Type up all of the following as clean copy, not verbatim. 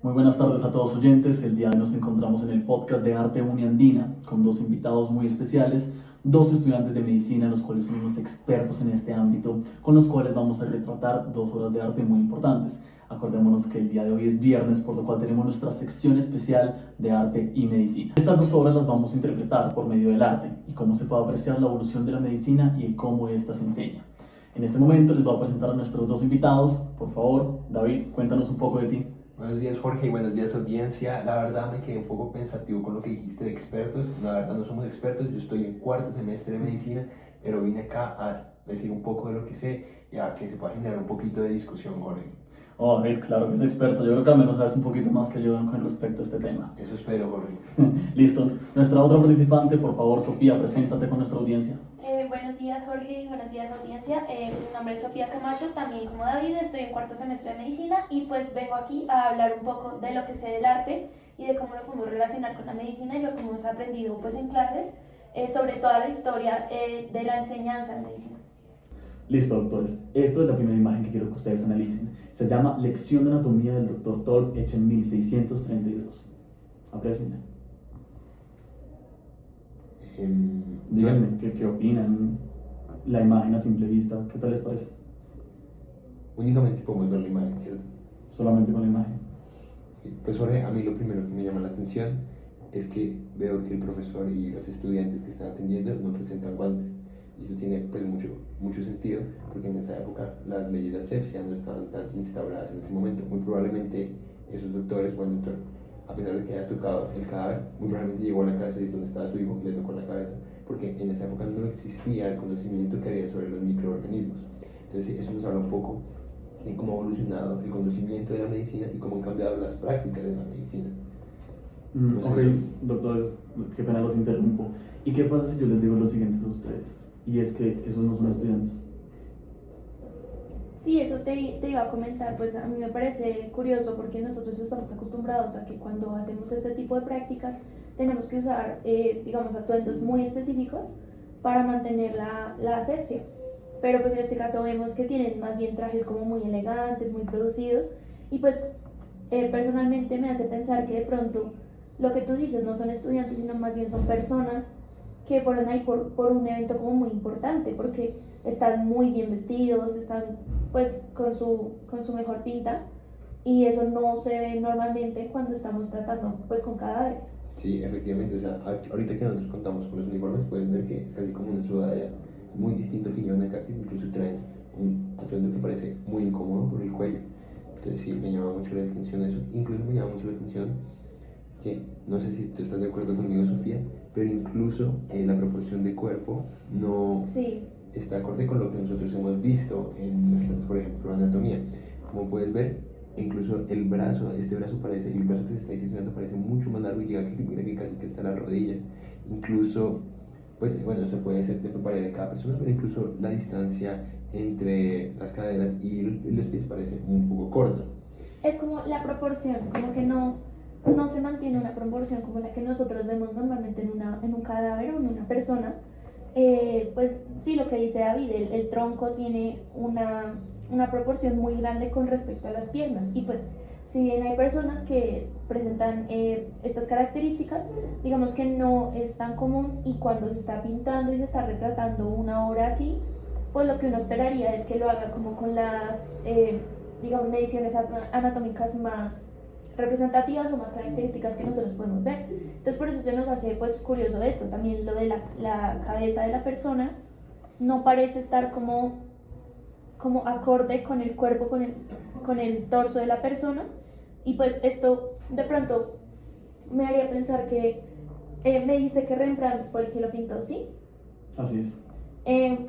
Muy buenas tardes a todos oyentes. El día de hoy nos encontramos en el podcast de Arte Uniandina con dos invitados muy especiales, dos estudiantes de medicina, los cuales son unos expertos en este ámbito, con los cuales vamos a retratar 2 horas de arte muy importantes. Acordémonos que el día de hoy es viernes, por lo cual tenemos nuestra sección especial de arte y medicina. Estas 2 horas las vamos a interpretar por medio del arte y cómo se puede apreciar la evolución de la medicina y el cómo ésta se enseña. En este momento les voy a presentar a nuestros dos invitados. Por favor, David, cuéntanos un poco de ti. Buenos días, Jorge, y buenos días, audiencia. La verdad me quedé un poco pensativo con lo que dijiste de expertos. La verdad no somos expertos, yo estoy en cuarto semestre de medicina, pero vine acá a decir un poco de lo que sé y a que se pueda generar un poquito de discusión, Jorge. Oh, David, claro que es experto. Yo creo que al menos sabes un poquito más que yo con respecto a este tema. Eso espero, Jorge. Listo. Nuestra otra participante, por favor, Sofía, preséntate con nuestra audiencia. Buenos días, Jorge, y buenos días, audiencia. Mi nombre es Sofía Camacho, también como David, estoy en cuarto semestre de medicina y pues vengo aquí a hablar un poco de lo que sé del arte y de cómo lo podemos relacionar con la medicina y lo que hemos aprendido pues en clases, sobre toda la historia de la enseñanza en medicina. Listo, doctores. Esta es la primera imagen que quiero que ustedes analicen. Se llama Lección de Anatomía del Dr. Thorpe, hecha en 1632. Aprecienla. Díganme, ¿qué opinan? La imagen a simple vista, ¿qué tal les parece? Únicamente podemos ver la imagen, ¿cierto? Solamente con la imagen. Pues, Jorge, a mí lo primero que me llama la atención es que veo que el profesor y los estudiantes que están atendiendo no presentan guantes. Y eso tiene pues mucho sentido, porque en esa época las leyes de asepsia no estaban tan instauradas en ese momento. Muy probablemente esos doctores o el doctor, a pesar de que haya tocado el cadáver, muy probablemente llegó a la cárcel donde estaba su hijo y le tocó la cabeza, porque en esa época no existía el conocimiento que había sobre los microorganismos. Entonces eso nos habla un poco de cómo ha evolucionado el conocimiento de la medicina y cómo han cambiado las prácticas de la medicina. Ok, doctores, qué pena los interrumpo. ¿Y qué pasa si yo les digo lo siguiente a ustedes? Y es que esos no son estudiantes. Sí, eso te iba a comentar, pues a mí me parece curioso porque nosotros estamos acostumbrados a que cuando hacemos este tipo de prácticas tenemos que usar, digamos, atuendos muy específicos para mantener la asepsia. Pero pues en este caso vemos que tienen más bien trajes como muy elegantes, muy producidos y pues personalmente me hace pensar que de pronto lo que tú dices no son estudiantes, sino más bien son personas que fueron ahí por un evento como muy importante, porque están muy bien vestidos, están pues con su mejor pinta, y eso no se ve normalmente cuando estamos tratando pues con cadáveres. Sí, efectivamente, o sea, ahorita que nosotros contamos con los uniformes, puedes ver que es casi como una sudadera, muy distinto al que llevan acá, que incluso traen un atuendo que parece muy incómodo por el cuello. Entonces sí, me llama mucho la atención eso. Incluso me llama mucho la atención que, no sé si tú estás de acuerdo conmigo, Sofía, pero incluso la proporción de cuerpo no Sí. está acorde con lo que nosotros hemos visto en nuestras, por ejemplo, anatomía. Como puedes ver, incluso el brazo que se está diseccionando parece mucho más largo y llega que casi que está a la rodilla. Incluso, pues bueno, eso puede ser de preparar en cada persona, pero incluso la distancia entre las caderas y los pies parece un poco corta. Es como la proporción, como que no se mantiene una proporción como la que nosotros vemos normalmente en un cadáver o en una persona. Pues sí, lo que dice David, el tronco tiene una proporción muy grande con respecto a las piernas, y pues si bien hay personas que presentan estas características, digamos que no es tan común, y cuando se está pintando y se está retratando una obra así, pues lo que uno esperaría es que lo haga como con las digamos, mediciones anatómicas más representativas o más características que nosotros podemos ver. Entonces por eso se nos hace pues curioso esto, también lo de la cabeza de la persona no parece estar como acorde con el cuerpo, con el torso de la persona, y pues esto de pronto me haría pensar que me dice que Rembrandt fue el que lo pintó, ¿sí? Así es.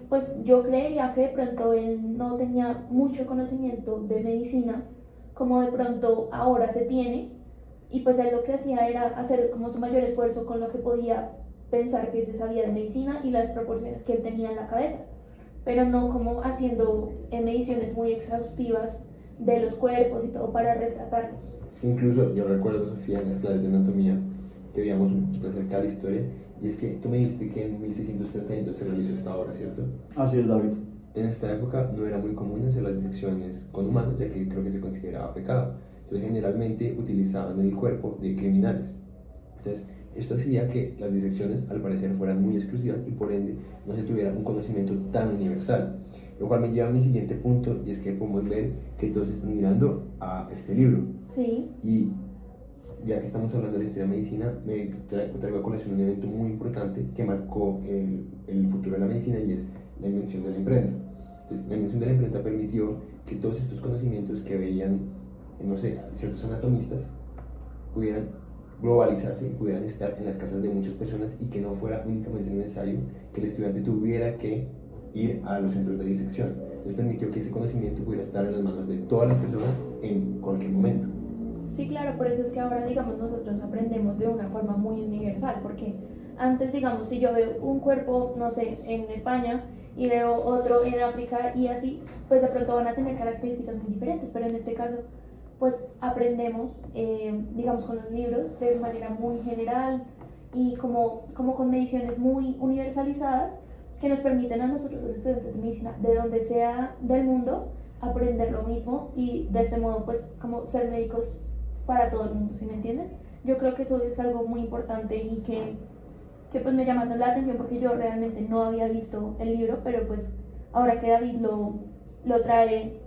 Pues yo creería que de pronto él no tenía mucho conocimiento de medicina como de pronto ahora se tiene, y pues él lo que hacía era hacer como su mayor esfuerzo con lo que podía pensar que se sabía de medicina y las proporciones que él tenía en la cabeza, pero no como haciendo mediciones muy exhaustivas de los cuerpos y todo para retratarlos. Sí, incluso yo recuerdo, Sofía, en las clases de anatomía que veíamos un poquito acerca de la historia, y es que tú me dijiste que en 1632 se realizó esta obra, ¿cierto? Así es, David. En esta época no era muy común hacer las disecciones con humanos, ya que creo que se consideraba pecado. Entonces generalmente utilizaban el cuerpo de criminales. Entonces esto hacía que las disecciones al parecer fueran muy exclusivas y por ende no se tuviera un conocimiento tan universal. Lo cual me lleva a mi siguiente punto, y es que podemos ver que todos están mirando a este libro. Sí. Y ya que estamos hablando de la historia de medicina, me traigo a colación un evento muy importante que marcó el futuro de la medicina, y es la invención de la imprenta. Entonces, la invención de la imprenta permitió que todos estos conocimientos que veían, no sé, ciertos anatomistas, pudieran globalizarse y pudieran estar en las casas de muchas personas, y que no fuera únicamente necesario que el estudiante tuviera que ir a los centros de disección. Entonces permitió que ese conocimiento pudiera estar en las manos de todas las personas en cualquier momento. Sí, claro, por eso es que ahora, digamos, nosotros aprendemos de una forma muy universal, porque antes, digamos, si yo veo un cuerpo, no sé, en España y veo otro en África y así, pues de pronto van a tener características muy diferentes, pero en este caso, pues aprendemos, digamos, con los libros de manera muy general y como con mediciones muy universalizadas que nos permiten a nosotros, los estudiantes de medicina, de donde sea del mundo, aprender lo mismo y de este modo, pues, como ser médicos para todo el mundo, ¿sí me entiendes? Yo creo que eso es algo muy importante y que pues me llama la atención porque yo realmente no había visto el libro, pero pues ahora que David lo trae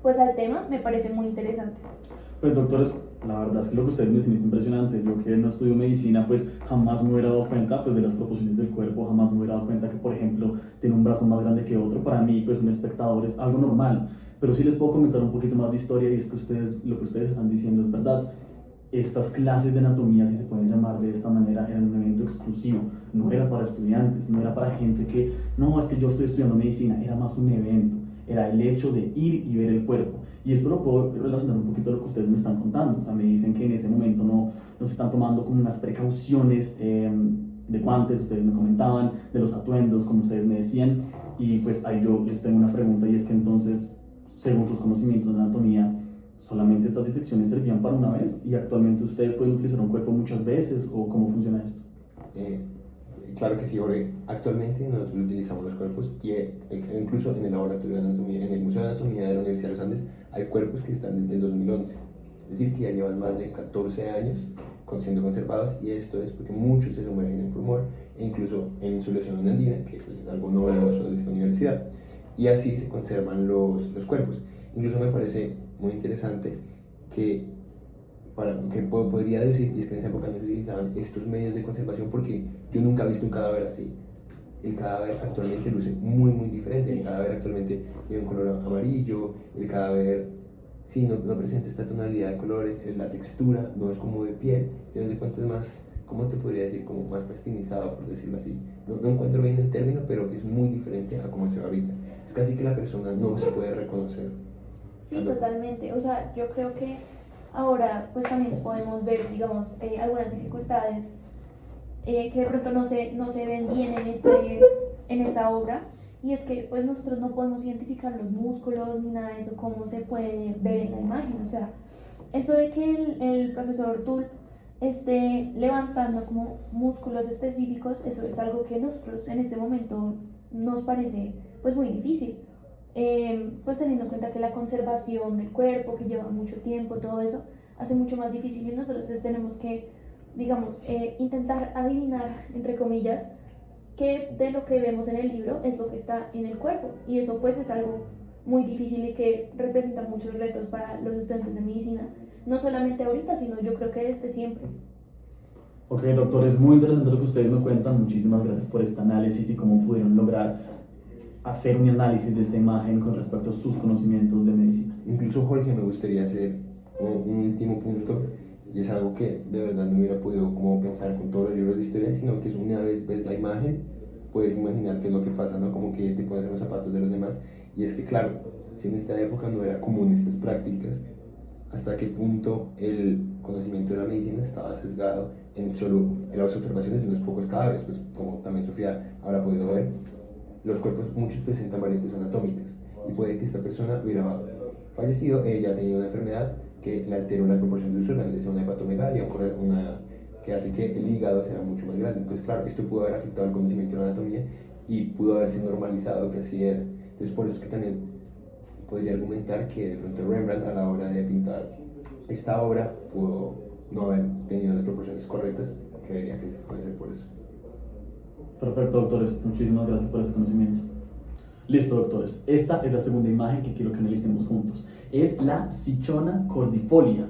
pues al tema, me parece muy interesante. Pues doctores, la verdad es que lo que ustedes me dicen es impresionante. Yo que no estudio medicina, pues jamás me hubiera dado cuenta pues de las proporciones del cuerpo, jamás me hubiera dado cuenta que, por ejemplo, tiene un brazo más grande que otro. Para mí, pues un espectador es algo normal. Pero sí les puedo comentar un poquito más de historia, y es que lo que ustedes están diciendo es verdad. Estas clases de anatomía, si se pueden llamar de esta manera, eran un evento exclusivo, no era para estudiantes, no era para gente que, no, es que yo estoy estudiando medicina, era más un evento, era el hecho de ir y ver el cuerpo. Y esto lo puedo relacionar un poquito a lo que ustedes me están contando, o sea, me dicen que en ese momento no se están tomando como unas precauciones de guantes, ustedes me comentaban, de los atuendos, como ustedes me decían, y pues ahí yo les tengo una pregunta, y es que entonces, según sus conocimientos de anatomía, ¿solamente estas disecciones servían para una vez y actualmente ustedes pueden utilizar un cuerpo muchas veces, o cómo funciona esto? Claro que sí, Jorge. Actualmente nosotros utilizamos los cuerpos y incluso en el laboratorio de anatomía, en el Museo de Anatomía de la Universidad de los Andes, hay cuerpos que están desde el 2011. Es decir, que ya llevan más de 14 años siendo conservados, y esto es porque muchos se sumergen en formol e incluso en solución andina, que pues, es algo novedoso de esta universidad, y así se conservan los cuerpos. Incluso me parece muy interesante que podría decir, y es que en esa época no se utilizaban estos medios de conservación, porque yo nunca he visto un cadáver así. El cadáver actualmente luce muy muy diferente. Sí. El cadáver actualmente tiene un color amarillo, el cadáver sí, no presenta esta tonalidad de colores, la textura no es como de piel, sino de cuenta es más, ¿cómo te podría decir? Como más plastinizado, por decirlo así. No encuentro bien el término, pero es muy diferente a cómo se ve ahorita. Es casi que la persona no se puede reconocer. Sí, totalmente. O sea, yo creo que ahora pues también podemos ver, digamos, algunas dificultades que de pronto no se ven bien en esta obra, y es que pues nosotros no podemos identificar los músculos ni nada de eso, cómo se puede ver en la imagen. O sea, esto de que el profesor Tulp esté levantando como músculos específicos, eso es algo que nosotros en este momento nos parece pues muy difícil. Pues teniendo en cuenta que la conservación del cuerpo, que lleva mucho tiempo, todo eso hace mucho más difícil, y nosotros tenemos que, digamos, intentar adivinar, entre comillas, qué de lo que vemos en el libro es lo que está en el cuerpo, y eso pues es algo muy difícil y que representa muchos retos para los estudiantes de medicina, no solamente ahorita, sino yo creo que desde siempre. Ok, doctor, es muy interesante lo que ustedes me cuentan. Muchísimas gracias por este análisis y cómo pudieron lograr hacer un análisis de esta imagen con respecto a sus conocimientos de medicina. Incluso, Jorge, me gustaría hacer un último punto, y es algo que de verdad no hubiera podido como pensar con todos los libros de historia, sino que es una vez ves la imagen, puedes imaginar qué es lo que pasa, ¿no? Como que te pones en los zapatos de los demás, y es que claro, si en esta época no era común estas prácticas, hasta qué punto el conocimiento de la medicina estaba sesgado en las observaciones de unos pocos cadáveres. Pues como también Sofía habrá podido ver, los cuerpos muchos presentan variantes anatómicas, y puede que esta persona hubiera fallecido, ella tenía una enfermedad que le alteró la proporción de sus órganos, es una hepatomegalia, que hace que el hígado sea mucho más grande. Entonces claro, esto pudo haber afectado el conocimiento de la anatomía y pudo haberse normalizado que así era. Entonces por eso es que también podría argumentar que de pronto Rembrandt, a la hora de pintar esta obra pudo no haber tenido las proporciones correctas, creería que puede ser por eso. Perfecto, doctores. Muchísimas gracias por ese conocimiento. Listo, doctores. Esta es la segunda imagen que quiero que analicemos juntos. Es la Cichona cordifolia,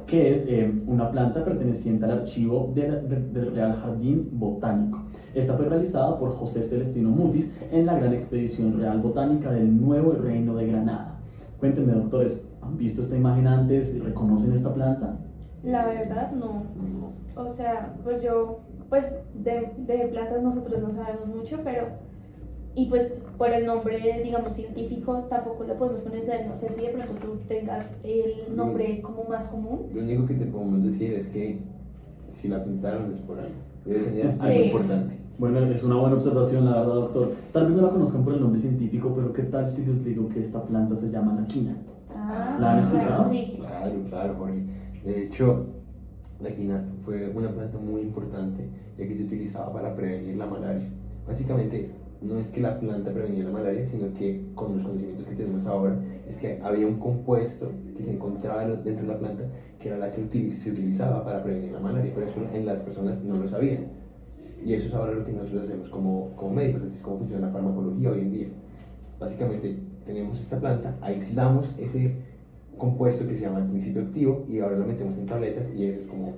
que es una planta perteneciente al archivo del Real Jardín Botánico. Esta fue realizada por José Celestino Mutis en la Gran Expedición Real Botánica del Nuevo Reino de Granada. Cuéntenme, doctores, ¿han visto esta imagen antes? ¿Reconocen esta planta? La verdad, no. O sea, pues yo, pues de plantas nosotros no sabemos mucho, pero y pues por el nombre, digamos, científico tampoco lo podemos conocer. No sé si de pronto tú tengas el nombre como más común. Lo único que te podemos decir es que si la pintaron es por algo. Debe tener Sí. algo importante. Bueno, es una buena observación, la verdad, doctor. Tal vez no la conozcan por el nombre científico, pero ¿qué tal si les digo que esta planta se llama la quina? ¿La han Sí, escuchado? claro, sí. Claro, Jorge. De hecho, la quina fue una planta muy importante ya que se utilizaba para prevenir la malaria. Básicamente, no es que la planta prevenía la malaria, sino que con los conocimientos que tenemos ahora, es que había un compuesto que se encontraba dentro de la planta que era la que se utilizaba para prevenir la malaria, pero eso en las personas no lo sabían. Y eso es ahora lo que nosotros hacemos como médicos, así es como funciona la farmacología hoy en día. Básicamente, tenemos esta planta, aislamos ese compuesto que se llama el principio activo y ahora lo metemos en tabletas y eso es como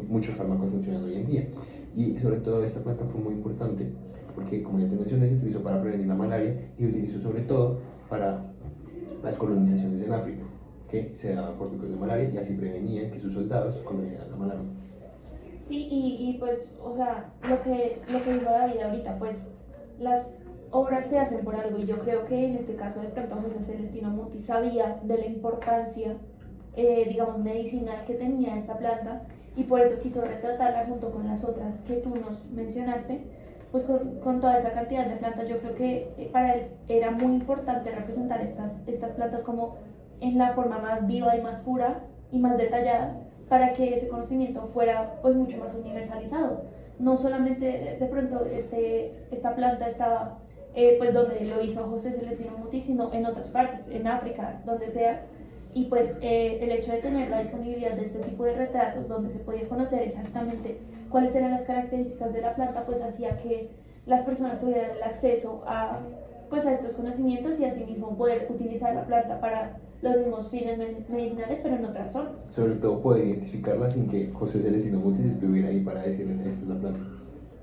muchos fármacos funcionan hoy en día. Y sobre todo esta planta fue muy importante porque, como ya te mencioné, se utilizó para prevenir la malaria y se utilizó sobre todo para las colonizaciones en África, que se daban por picos de malaria y así prevenían que sus soldados contrajeran la malaria. Sí, y pues, o sea, lo que dijo David ahorita, pues las obras se hacen por algo y yo creo que en este caso de pronto José Celestino Mutis sabía de la importancia, digamos, medicinal que tenía esta planta y por eso quiso retratarla junto con las otras que tú nos mencionaste. Pues con toda esa cantidad de plantas, yo creo que para él era muy importante representar estas plantas como en la forma más viva y más pura y más detallada para que ese conocimiento fuera pues mucho más universalizado. No solamente de pronto esta planta estaba pues donde lo hizo José Celestino Mutis, sino en otras partes, en África, donde sea. Y pues el hecho de tener la disponibilidad de este tipo de retratos donde se podía conocer exactamente cuáles eran las características de la planta, pues hacía que las personas tuvieran el acceso pues a estos conocimientos y asimismo poder utilizar la planta para los mismos fines medicinales, pero en otras zonas. Sobre todo poder identificarla sin que José Celestino Mutis estuviera ahí para decirles esta es la planta.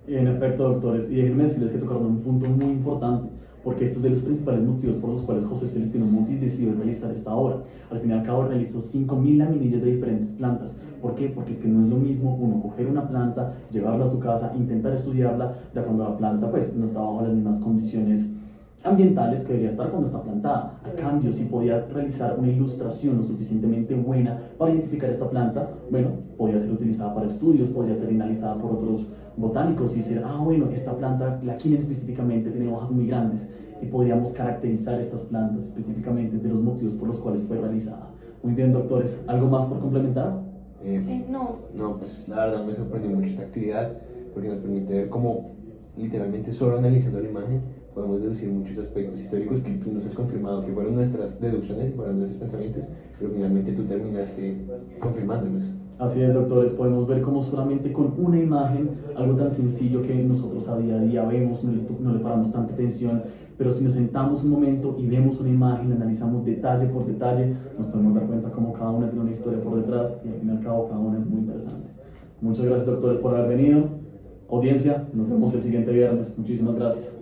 En efecto, doctores, y déjenme decirles que tocaron un punto muy importante, porque esto es de los principales motivos por los cuales José Celestino Mutis decidió realizar esta obra. Al fin y al cabo realizó 5.000 laminillas de diferentes plantas. ¿Por qué? Porque es que no es lo mismo uno coger una planta, llevarla a su casa, intentar estudiarla, ya cuando la planta pues no está bajo las mismas condiciones ambientales que debería estar cuando está plantada. A cambio, si podía realizar una ilustración lo suficientemente buena para identificar esta planta, bueno, podía ser utilizada para estudios, podía ser analizada por otros botánicos y decir, bueno, esta planta, la quina específicamente, tiene hojas muy grandes y podríamos caracterizar estas plantas específicamente de los motivos por los cuales fue realizada. Muy bien, doctores, ¿algo más por complementar? No, Pues la verdad me sorprendió mucho esta actividad porque nos permite ver cómo literalmente solo analizando la imagen podemos deducir muchos aspectos históricos que tú nos has confirmado que fueron nuestras deducciones y fueron nuestros pensamientos, pero finalmente tú terminaste confirmándolos. Así es, doctores, podemos ver cómo solamente con una imagen, algo tan sencillo que nosotros a día a día vemos, no le paramos tanta atención, pero si nos sentamos un momento y vemos una imagen, la analizamos detalle por detalle, nos podemos dar cuenta cómo cada una tiene una historia por detrás y al fin y al cabo cada una es muy interesante. Muchas gracias, doctores, por haber venido. Audiencia, nos vemos el siguiente viernes. Muchísimas gracias.